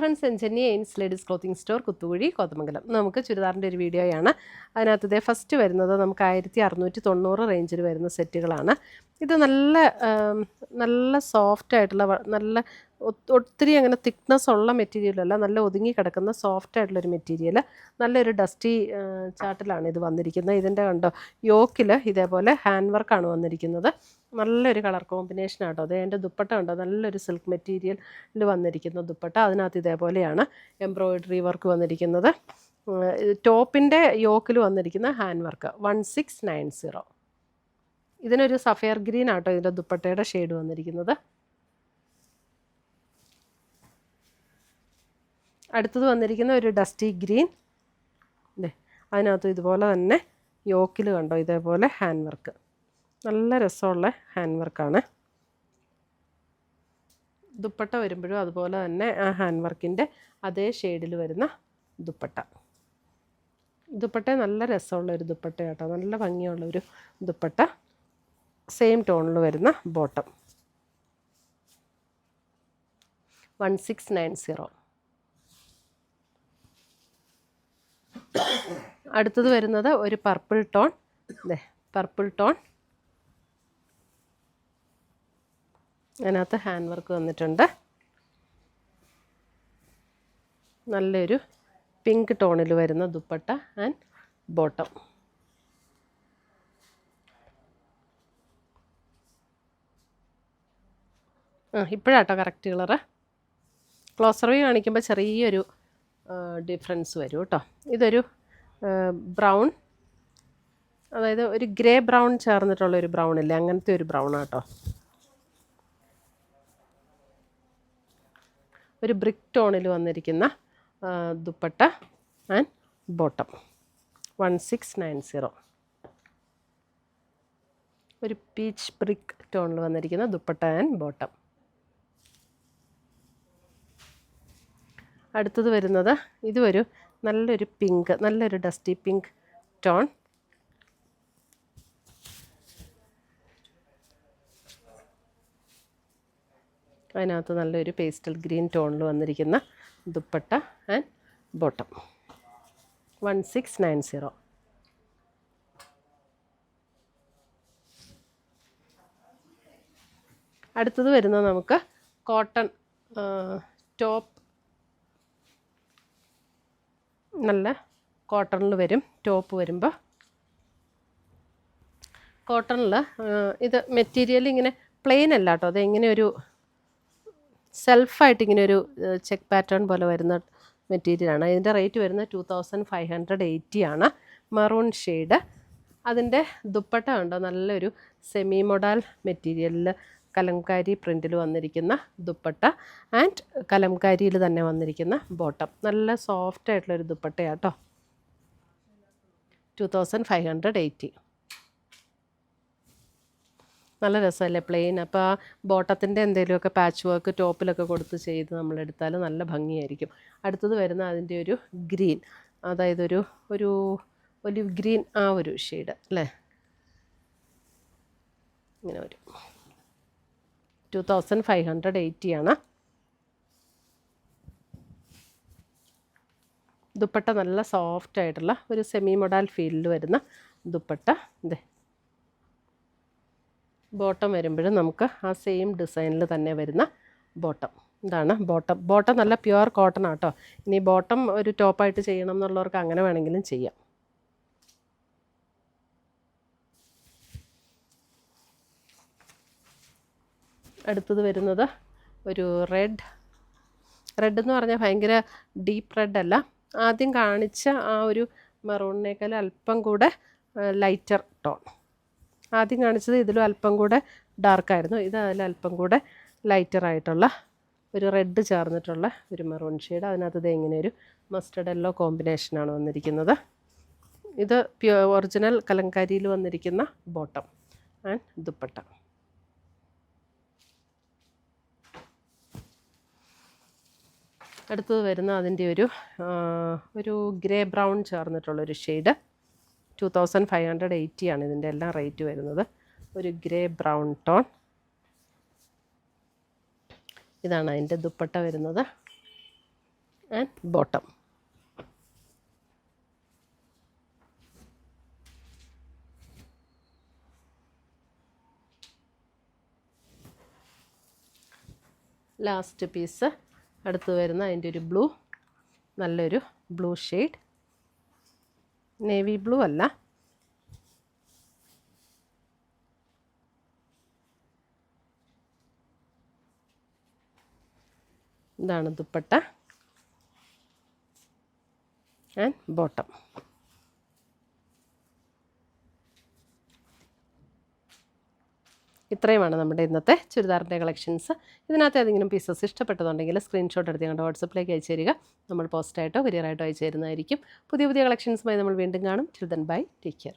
മോഹൻ സെഞ്ചന്നി Aims ladies clothing store Kuthukuzhy Kothamangalam. നമുക്ക് ചുരിദാറിൻ്റെ ഒരു വീഡിയോയാണ്. അതിനകത്ത് ഫസ്റ്റ് വരുന്നത് നമുക്ക് 1690 റേഞ്ചിൽ വരുന്ന സെറ്റുകളാണ്. ഇത് നല്ല സോഫ്റ്റ് ആയിട്ടുള്ള ഒത്തിരി അങ്ങനെ തിക്നെസ് ഉള്ള മെറ്റീരിയലല്ല, നല്ല ഒതുങ്ങി കിടക്കുന്ന സോഫ്റ്റ് ആയിട്ടുള്ളൊരു മെറ്റീരിയൽ. നല്ലൊരു ഡസ്റ്റി ചാട്ടിലാണ് ഇത് വന്നിരിക്കുന്നത്. ഇതിൻ്റെ കണ്ടോ യോക്കിൽ ഇതേപോലെ ഹാൻഡ് വർക്കാണ് വന്നിരിക്കുന്നത്. നല്ലൊരു കളർ കോമ്പിനേഷൻ ആട്ടോ. അത് എൻ്റെ ദുപ്പട്ട ഉണ്ടോ, നല്ലൊരു സിൽക്ക് മെറ്റീരിയലിൽ വന്നിരിക്കുന്ന ദുപ്പട്ട. അതിനകത്ത് ഇതേപോലെയാണ് എംബ്രോയിഡറി വർക്ക് വന്നിരിക്കുന്നത്. ടോപ്പിൻ്റെ യോക്കിൽ വന്നിരിക്കുന്ന ഹാൻഡ് വർക്ക് 1690. ഇതിനൊരു സഫയർ ഗ്രീൻ ആട്ടോ ഇതിൻ്റെ ദുപ്പട്ടയുടെ ഷെയ്ഡ് വന്നിരിക്കുന്നത്. അടുത്തത് വന്നിരിക്കുന്ന ഒരു ഡസ്റ്റി ഗ്രീൻ. അതിനകത്ത് ഇതുപോലെ തന്നെ യോക്കിൽ കണ്ടോ ഇതേപോലെ ഹാൻഡ് വർക്ക്. നല്ല രസമുള്ള ഹാൻഡ് വർക്കാണ്. ദുപ്പട്ട വരുമ്പോഴും അതുപോലെ തന്നെ ആ ഹാൻഡ് വർക്കിൻ്റെ അതേ ഷെയ്ഡിൽ വരുന്ന ദുപ്പട്ട. ദുപ്പട്ട നല്ല രസമുള്ള ഒരു ദുപ്പട്ട കേട്ടോ, നല്ല ഭംഗിയുള്ളൊരു ദുപ്പട്ട. സെയിം ടോണിൽ വരുന്ന ബോട്ടം 1690. അടുത്തത് വരുന്നത് ഒരു പർപ്പിൾ ടോൺ. പർപ്പിൾ ടോൺ, അതിനകത്ത് ഹാൻഡ് വർക്ക് വന്നിട്ടുണ്ട്. നല്ലൊരു പിങ്ക് ടോണിൽ വരുന്ന ദുപ്പട്ട ആൻഡ് ബോട്ടം. ഇപ്പോഴാട്ടോ കറക്റ്റ് കളറ്. ക്ലോസർ വ്യൂ കാണിക്കുമ്പോൾ ചെറിയൊരു ഡിഫറൻസ് വരും കേട്ടോ. ഇതൊരു ബ്രൗൺ, അതായത് ഒരു ഗ്രേ ബ്രൗൺ ചേർന്നിട്ടുള്ളൊരു ബ്രൗൺ ഇല്ലേ, അങ്ങനത്തെ ഒരു ബ്രൗൺ ആട്ടോ. ഒരു ബ്രിക്ക് ടോണിൽ വന്നിരിക്കുന്ന ദുപ്പട്ട ആൻഡ് ബോട്ടം 1690. ഒരു പീച്ച് ബ്രിക്ക് ടോണിൽ വന്നിരിക്കുന്ന ദുപ്പട്ട ആൻഡ് ബോട്ടം. അടുത്തത് വരുന്നത് ഇതൊരു നല്ലൊരു പിങ്ക്, നല്ലൊരു ഡസ്റ്റി പിങ്ക് ടോൺ. അതിനകത്ത് നല്ലൊരു പേസ്റ്റൽ ഗ്രീൻ ടോണിൽ വന്നിരിക്കുന്ന ദുപ്പട്ട ആൻഡ് ബോട്ടം 1690. അടുത്തത് വരുന്നത് നമുക്ക് കോട്ടൺ ടോപ്പ്. നല്ല കോട്ടണിൽ വരും ടോപ്പ് വരുമ്പോൾ. കോട്ടണിൽ ഇത് മെറ്റീരിയൽ ഇങ്ങനെ പ്ലെയിൻ അല്ല കേട്ടോ, അത് ഇങ്ങനെ ഒരു സെൽഫായിട്ട് ഇങ്ങനെ ഒരു ചെക്ക് പാറ്റേൺ പോലെ വരുന്ന മെറ്റീരിയലാണ്. ഇതിൻ്റെ റേറ്റ് വരുന്നത് 2580 ആണ്. Maroon shade. അതിൻ്റെ ദുപ്പട്ട ഉണ്ടോ നല്ലൊരു സെമി മൊഡാൽ മെറ്റീരിയലിൽ കലംകാരി പ്രിൻറ്റിൽ വന്നിരിക്കുന്ന ദുപ്പട്ട ആൻഡ് കലംകാരിയിൽ തന്നെ വന്നിരിക്കുന്ന ബോട്ടം. നല്ല സോഫ്റ്റ് ആയിട്ടുള്ളൊരു ദുപ്പട്ടയാട്ടോ. 2580. നല്ല രസമല്ലേ പ്ലെയിൻ. അപ്പോൾ ആ ബോട്ടത്തിൻ്റെ എന്തെങ്കിലുമൊക്കെ പാച്ച് വർക്ക് ടോപ്പിലൊക്കെ കൊടുത്ത് ചെയ്ത് നമ്മളെടുത്താൽ നല്ല ഭംഗിയായിരിക്കും. അടുത്തത് വരുന്ന അതിൻ്റെ ഒരു ഗ്രീൻ, അതായത് ഒരു ഒലിവ് ഗ്രീൻ, ആ ഒരു ഷെയ്ഡ് അല്ലേ, ഇങ്ങനെ വരും. 2580 ആണ്. ദുപ്പട്ട നല്ല സോഫ്റ്റ് ആയിട്ടുള്ള ഒരു സെമി മൊഡാൽ ഫീലിൽ വരുന്ന ദുപ്പട്ട. ബോട്ടം വരുമ്പോഴും നമുക്ക് ആ സെയിം ഡിസൈനിൽ തന്നെ വരുന്ന ബോട്ടം. ഇതാണ് ബോട്ടം. ബോട്ടം നല്ല പ്യുവർ കോട്ടൺ ആട്ടോ. ഇനി ബോട്ടം ഒരു ടോപ്പായിട്ട് ചെയ്യണം എന്നുള്ളവർക്ക് അങ്ങനെ വേണമെങ്കിലും ചെയ്യാം. അടുത്തത് വരുന്നത് ഒരു റെഡ് എന്ന് പറഞ്ഞാൽ ഭയങ്കര ഡീപ്പ് റെഡ് അല്ല. ആദ്യം കാണിച്ച ആ ഒരു മെറൂണിനേക്കാൾ അല്പം കൂടെ ലൈറ്റർ ടോൺ. ആദ്യം കാണിച്ചത് ഇതിലും അല്പം കൂടെ ഡാർക്കായിരുന്നു, ഇത് അതിൽ അല്പം കൂടെ ലൈറ്ററായിട്ടുള്ള ഒരു റെഡ് ചേർന്നിട്ടുള്ള ഒരു മെറൂൺ ഷെയ്ഡ്. അതിനകത്ത് ഇങ്ങനെ ഒരു മസ്റ്റർഡ് യെല്ലോ കോമ്പിനേഷനാണ് വന്നിരിക്കുന്നത്. ഇത് ഒറിജിനൽ കലംകാരിയിൽ വന്നിരിക്കുന്ന ബോട്ടം ആൻഡ് ദുപ്പട്ട. അടുത്തത് വരുന്ന അതിൻ്റെ ഒരു ഗ്രേ ബ്രൗൺ ചേർന്നിട്ടുള്ളൊരു ഷെയ്ഡ്. 2580 ആണ് ഇതിൻ്റെ എല്ലാം റേറ്റ് വരുന്നത്. ഒരു ഗ്രേ ബ്രൗൺ ടോൺ. ഇതാണ് അതിൻ്റെ ദുപ്പട്ട വരുന്നത്. And bottom. ലാസ്റ്റ് പീസ് അടുത്ത് വരുന്ന അതിൻ്റെ ഒരു ബ്ലൂ, നല്ലൊരു ബ്ലൂ ഷെയ്ഡ്, നേവി ബ്ലൂ അല്ല, ഇതാണ് ദുപ്പട്ട ആൻഡ് ബോട്ടം. ഇത്രയുമാണ് നമ്മുടെ ഇന്നത്തെ ചുരിദാറിൻ്റെ കളക്ഷൻസ്. ഇതിനകത്ത് ഏതെങ്കിലും പീസസ് ഇഷ്ടപ്പെട്ടതുണ്ടെങ്കിൽ സ്ക്രീൻഷോട്ട് എടുത്ത് ഞങ്ങളുടെ വാട്സപ്പിലേക്ക് അയച്ചു തരിക. നമ്മൾ പോസ്റ്റായിട്ടോ കൊറിയറായിട്ടോ അയച്ചു തരുന്നതായിരിക്കും. പുതിയ പുതിയ കളക്ഷൻസുമായി നമ്മൾ വീണ്ടും കാണും. Till then bye, take care.